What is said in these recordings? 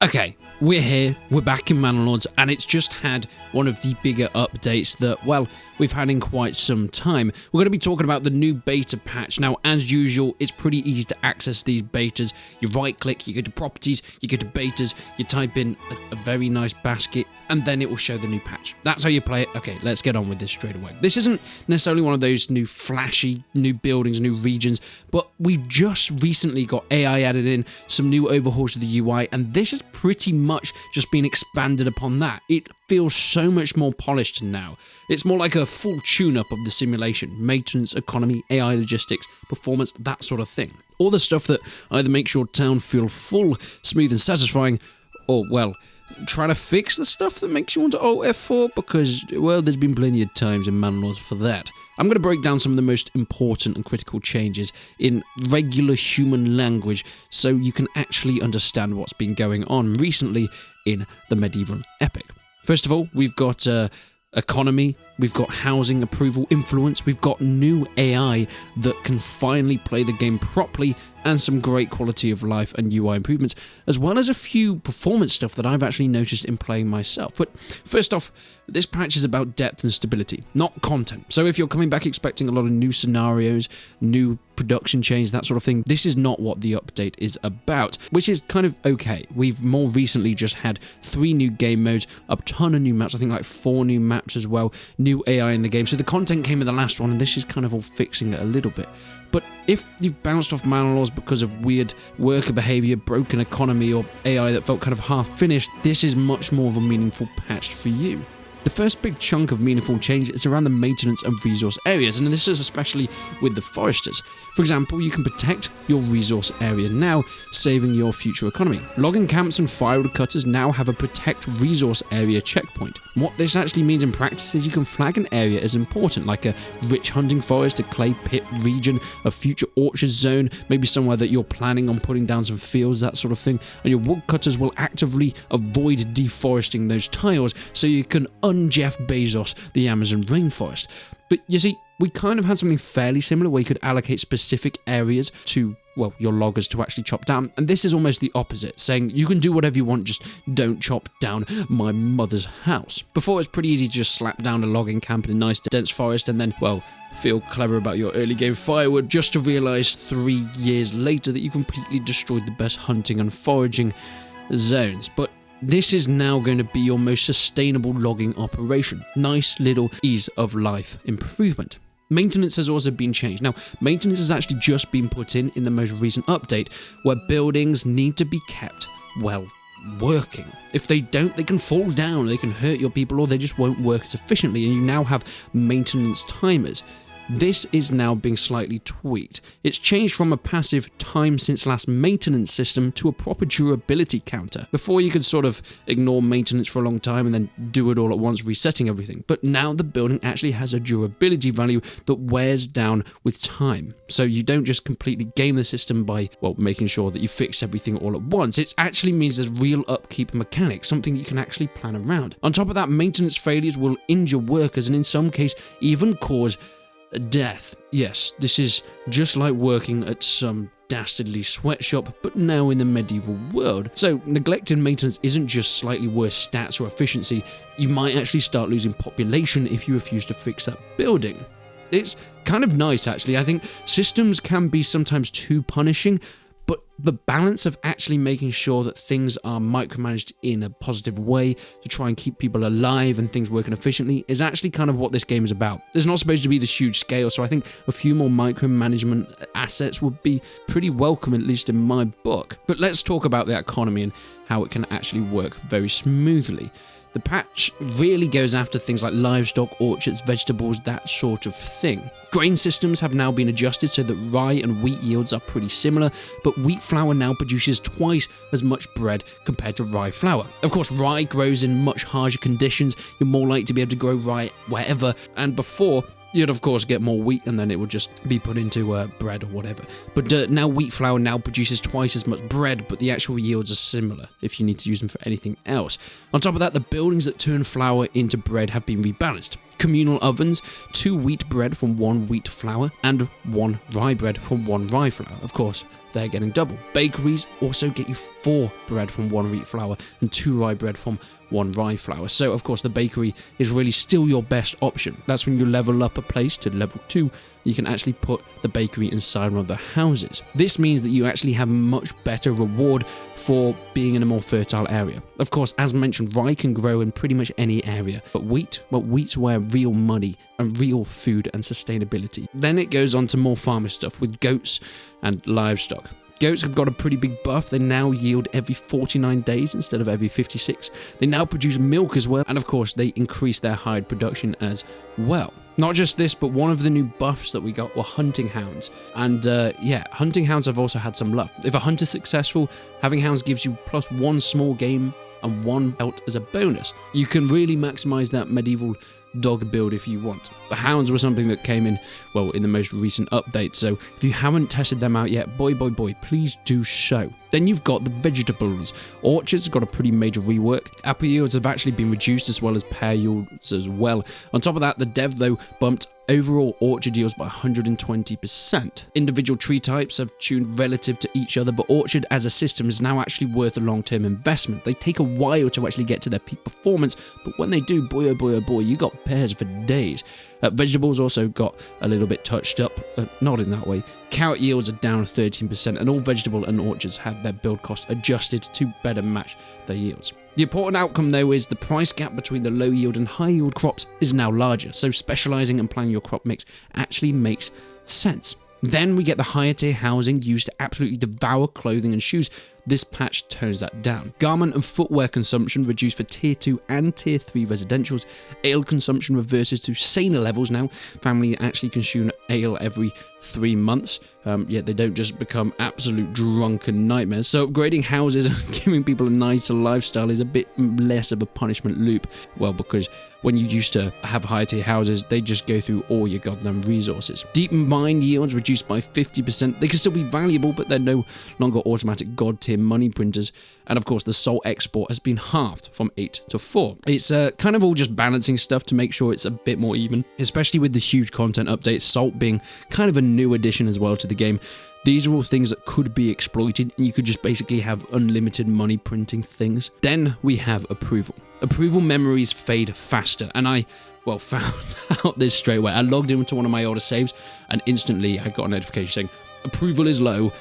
Okay, we're here, we're back in Manor, and it's just had one of the bigger updates that, well, we've had in quite some time. We're going to be talking about the new beta patch. Now, as usual, it's pretty easy to access these betas. You right-click, you go to properties, you go to betas, you type in a very nice basket, and then it will show the new patch. That's how you play it. Okay, let's get on with this straight away. This isn't necessarily one of those new flashy, new buildings, new regions, but we've just recently got AI added in, some new overhauls to the UI, and this has pretty much just been expanded upon that. It feels so much more polished now. It's more like a full tune-up of the simulation, maintenance, economy, AI logistics, performance, that sort of thing. All the stuff that either makes your town feel full, smooth and satisfying, or, well, try to fix the stuff that makes you want to Alt F4 because, well, there's been plenty of times in Manor for that. I'm going to break down some of the most important and critical changes in regular human language so you can actually understand what's been going on recently in the medieval epic. First of all, we've got economy, we've got housing approval influence, we've got new AI that can finally play the game properly, and some great quality of life and UI improvements, as well as a few performance stuff that I've actually noticed in playing myself. But first off, this patch is about depth and stability, not content. So if you're coming back expecting a lot of new scenarios, new production change, that sort of thing, this is not what the update is about, which is kind of okay. We've more recently just had 3 new game modes, a ton of new maps, I think like 4 new maps as well, new AI in the game. So the content came with the last one, and this is kind of all fixing it a little bit. But if you've bounced off Manor because of weird worker behavior, broken economy, or AI that felt kind of half-finished, this is much more of a meaningful patch for you. The first big chunk of meaningful change is around the maintenance and resource areas, and this is especially with the foresters. For example, you can protect your resource area now, saving your future economy. Logging camps and firewood cutters now have a protect resource area checkpoint. What this actually means in practice is you can flag an area as important, like a rich hunting forest, a clay pit region, a future orchard zone, maybe somewhere that you're planning on putting down some fields, that sort of thing, and your woodcutters will actively avoid deforesting those tiles so you can Jeff Bezos the Amazon rainforest. But you see, we kind of had something fairly similar where you could allocate specific areas to, well, your loggers to actually chop down, and this is almost the opposite, saying you can do whatever you want, just don't chop down my mother's house. Before, it's pretty easy to just slap down a logging camp in a nice dense forest and then, well, feel clever about your early game firewood, just to realise 3 years later that you completely destroyed the best hunting and foraging zones. But this is now going to be your most sustainable logging operation. Nice little ease of life improvement. Maintenance has also been changed. Now, maintenance has actually just been put in the most recent update, where buildings need to be kept, well, working. If they don't, they can fall down, they can hurt your people, or they just won't work as efficiently, and you now have maintenance timers. This is now being slightly tweaked. It's changed from a passive time since last maintenance system to a proper durability counter. Before, you could sort of ignore maintenance for a long time and then do it all at once, resetting everything. But now the building actually has a durability value that wears down with time. So you don't just completely game the system by, well, making sure that you fix everything all at once. It actually means there's real upkeep mechanics, something you can actually plan around. On top of that, maintenance failures will injure workers and in some case even cause death. Yes, this is just like working at some dastardly sweatshop, but now in the medieval world. So neglected maintenance isn't just slightly worse stats or efficiency, you might actually start losing population if you refuse to fix that building. It's kind of nice actually. I think systems can be sometimes too punishing, but the balance of actually making sure that things are micromanaged in a positive way to try and keep people alive and things working efficiently is actually kind of what this game is about. There's not supposed to be this huge scale, so I think a few more micromanagement assets would be pretty welcome, at least in my book. But let's talk about the economy and how it can actually work very smoothly. The patch really goes after things like livestock, orchards, vegetables, that sort of thing. Grain systems have now been adjusted so that rye and wheat yields are pretty similar, but wheat flour now produces twice as much bread compared to rye flour. Of course, rye grows in much harsher conditions, you're more likely to be able to grow rye wherever, and before, You'd of course get more wheat and then it would just be put into bread or whatever. But now wheat flour now produces twice as much bread, but the actual yields are similar if you need to use them for anything else. On top of that, the buildings that turn flour into bread have been rebalanced. Communal ovens, 2 wheat bread from 1 wheat flour, and 1 rye bread from 1 rye flour. Of course, they're getting double. Bakeries also get you 4 bread from 1 wheat flour and 2 rye bread from 1 rye flour. So, of course, the bakery is really still your best option. That's when you level up a place to level 2, you can actually put the bakery inside one of the houses. This means that you actually have a much better reward for being in a more fertile area. Of course, as mentioned, rye can grow in pretty much any area, but wheat's where real money and real food and sustainability. Then it goes on to more farmer stuff with goats and livestock. Goats have got a pretty big buff. They now yield every 49 days instead of every 56. They now produce milk as well, and of course they increase their hide production as well. Not just this, but one of the new buffs that we got were hunting hounds. And yeah, hunting hounds have also had some luck. If a hunt is successful, having hounds gives you +1 small game and 1 belt as a bonus. You can really maximize that medieval dog build if you want. The hounds were something that came in, well, in the most recent update, so if you haven't tested them out yet, boy, please do so. Then you've got the vegetables. Orchards have got a pretty major rework. Apple yields have actually been reduced as well as pear yields as well. On top of that, the dev, though, bumped overall orchard yields by 120%. Individual tree types have tuned relative to each other, but orchard as a system is now actually worth a long-term investment. They take a while to actually get to their peak performance, but when they do, boy, you got pears for days. Vegetables also got a little bit touched up, not in that way. Carrot yields are down 13%, and all vegetable and orchards have their build cost adjusted to better match their yields. The important outcome, though, is the price gap between the low yield and high yield crops is now larger, so specializing and planning your crop mix actually makes sense. Then we get the higher tier housing used to absolutely devour clothing and shoes. This patch tones that down. Garment and footwear consumption reduced for tier 2 and tier 3 residentials. Ale consumption reverses to saner levels now. Family actually consume ale every 3 months, yet they don't just become absolute drunken nightmares. So upgrading houses and giving people a nicer lifestyle is a bit less of a punishment loop. Well, because when you used to have higher tier houses, they just go through all your goddamn resources. Deep mine yields reduced by 50%. They can still be valuable, but they're no longer automatic god tier money printers. And of course, the salt export has been halved from 8 to 4. It's kind of all just balancing stuff to make sure it's a bit more even, especially with the huge content updates, salt being kind of a new addition as well to the game. These are all things that could be exploited, and you could just basically have unlimited money printing things. Then we have approval. Approval memories fade faster, and I found out this straight away. I logged into one of my older saves, and instantly I got a notification saying, approval is low,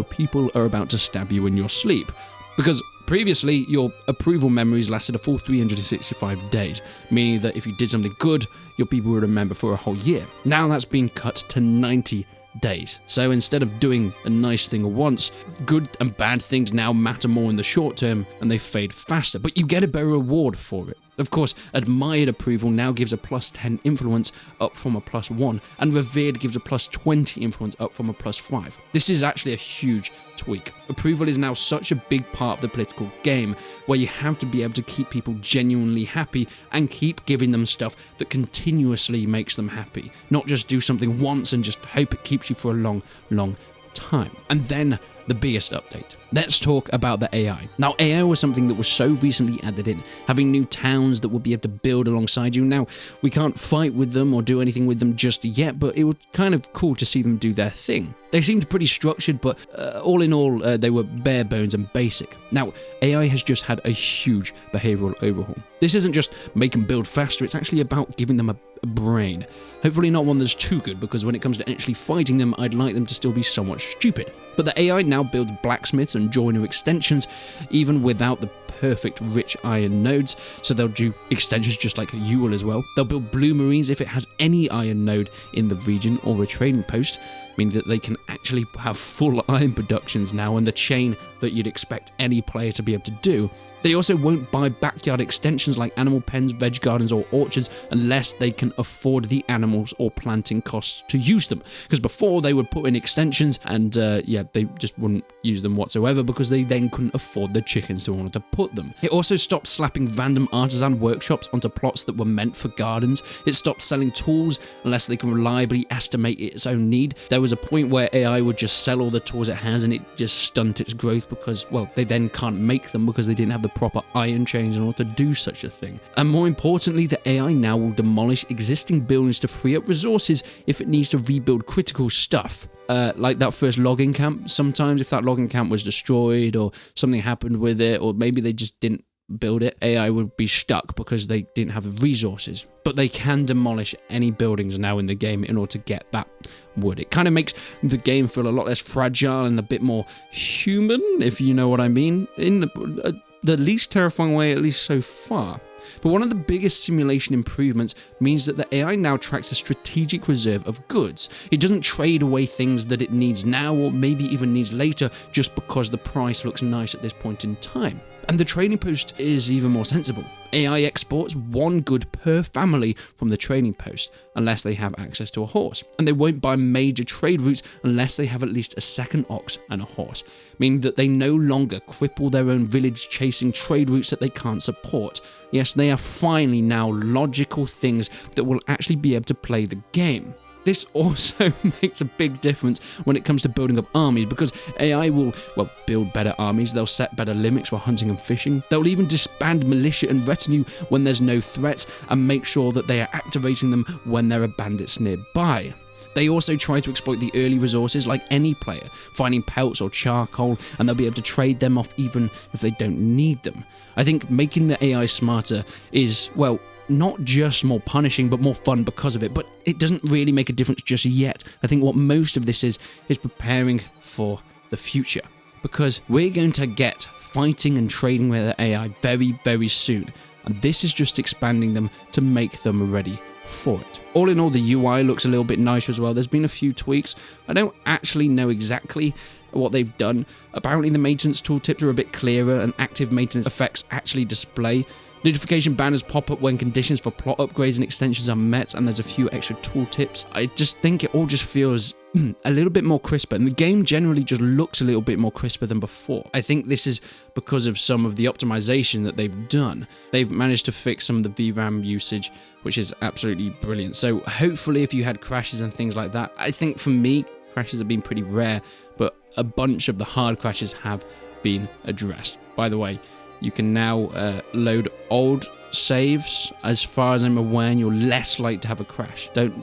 people are about to stab you in your sleep. Because previously, your approval memories lasted a full 365 days, meaning that if you did something good, your people would remember for a whole year. Now that's been cut to 90 days. So instead of doing a nice thing once, good and bad things now matter more in the short term and they fade faster, but you get a better reward for it. Of course, admired approval now gives a +10 influence up from a +1, and revered gives a +20 influence up from a +5. This is actually a huge tweak. Approval is now such a big part of the political game, where you have to be able to keep people genuinely happy and keep giving them stuff that continuously makes them happy, not just do something once and just hope it keeps you for a long time. And then the biggest update. Let's talk about the AI. Now, AI was something that was so recently added in, having new towns that would be able to build alongside you. Now, we can't fight with them or do anything with them just yet, but it was kind of cool to see them do their thing. They seemed pretty structured, but all in all, they were bare bones and basic. Now, AI has just had a huge behavioral overhaul. This isn't just make them build faster, it's actually about giving them a brain. Hopefully not one that's too good, because when it comes to actually fighting them, I'd like them to still be somewhat stupid. But the AI now builds blacksmiths and joiner extensions, even without the perfect rich iron nodes, so they'll do extensions just like you will as well. They'll build bloomeries if it has any iron node in the region or a trading post, meaning that they can actually have full iron productions now and the chain that you'd expect any player to be able to do. They also won't buy backyard extensions like animal pens, veg gardens or orchards unless they can afford the animals or planting costs to use them. Because before they would put in extensions and they just wouldn't use them whatsoever because they then couldn't afford the chickens to want to put support them. It also stopped slapping random artisan workshops onto plots that were meant for gardens. It stopped selling tools unless they can reliably estimate its own need. There was a point where AI would just sell all the tools it has and it just stunt its growth because, well, they then can't make them because they didn't have the proper iron chains in order to do such a thing. And more importantly, the AI now will demolish existing buildings to free up resources if it needs to rebuild critical stuff. Like that first logging camp. Sometimes if that logging camp was destroyed or something happened with it, or maybe they just didn't build it, AI would be stuck because they didn't have the resources. But they can demolish any buildings now in the game in order to get that wood. It kind of makes the game feel a lot less fragile and a bit more human, if you know what I mean, in the least terrifying way, at least so far. But one of the biggest simulation improvements means that the AI now tracks a strategic reserve of goods. It doesn't trade away things that it needs now or maybe even needs later just because the price looks nice at this point in time. And the trading post is even more sensible. AI exports one good per family from the trading post, unless they have access to a horse. And they won't buy major trade routes unless they have at least a second ox and a horse, meaning that they no longer cripple their own village chasing trade routes that they can't support. Yes, they are finally now logical things that will actually be able to play the game. This also makes a big difference when it comes to building up armies, because AI will, well, build better armies, they'll set better limits for hunting and fishing, they'll even disband militia and retinue when there's no threats, and make sure that they are activating them when there are bandits nearby. They also try to exploit the early resources like any player, finding pelts or charcoal, and they'll be able to trade them off even if they don't need them. I think making the AI smarter is, well, not just more punishing, but more fun because of it, but it doesn't really make a difference just yet. I think what most of this is preparing for the future, because we're going to get fighting and trading with the AI very, very soon, and this is just expanding them to make them ready for it. All in all, the UI looks a little bit nicer as well. There's been a few tweaks. I don't actually know exactly what they've done. Apparently the maintenance tooltips are a bit clearer and active maintenance effects actually display. Notification banners pop up when conditions for plot upgrades and extensions are met, and there's a few extra tooltips. I just think it all just feels a little bit more crisper, and the game generally just looks a little bit more crisper than before. I think this is because of some of the optimization that they've done. They've managed to fix some of the VRAM usage, which is absolutely brilliant. So hopefully if you had crashes and things like that, I think for me, crashes have been pretty rare, but a bunch of the hard crashes have been addressed. By the way, you can now load old saves. As far as I'm aware, and you're less likely to have a crash. Don't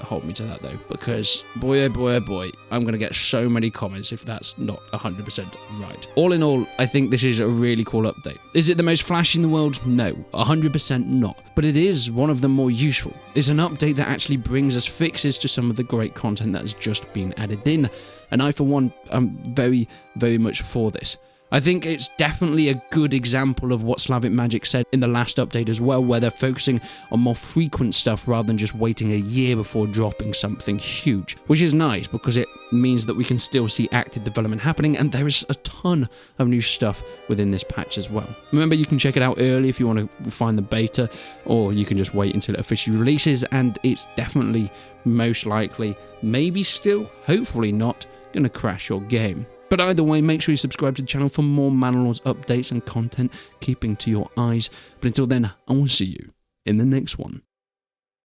hold me to that though, because boy oh boy oh boy, I'm gonna get so many comments if that's not 100% right. All in all, I think this is a really cool update. Is it the most flashy in the world? No, 100% not. But it is one of the more useful. It's an update that actually brings us fixes to some of the great content that has just been added in, and I for one am very, very much for this. I think it's definitely a good example of what Slavic Magic said in the last update as well, where they're focusing on more frequent stuff rather than just waiting a year before dropping something huge, which is nice because it means that we can still see active development happening, and there is a ton of new stuff within this patch as well. Remember, you can check it out early if you want to find the beta, or you can just wait until it officially releases, and it's definitely, most likely, maybe still, hopefully not, going to crash your game. But either way, make sure you subscribe to the channel for more Manor updates and content keeping to your eyes. But until then, I will see you in the next one.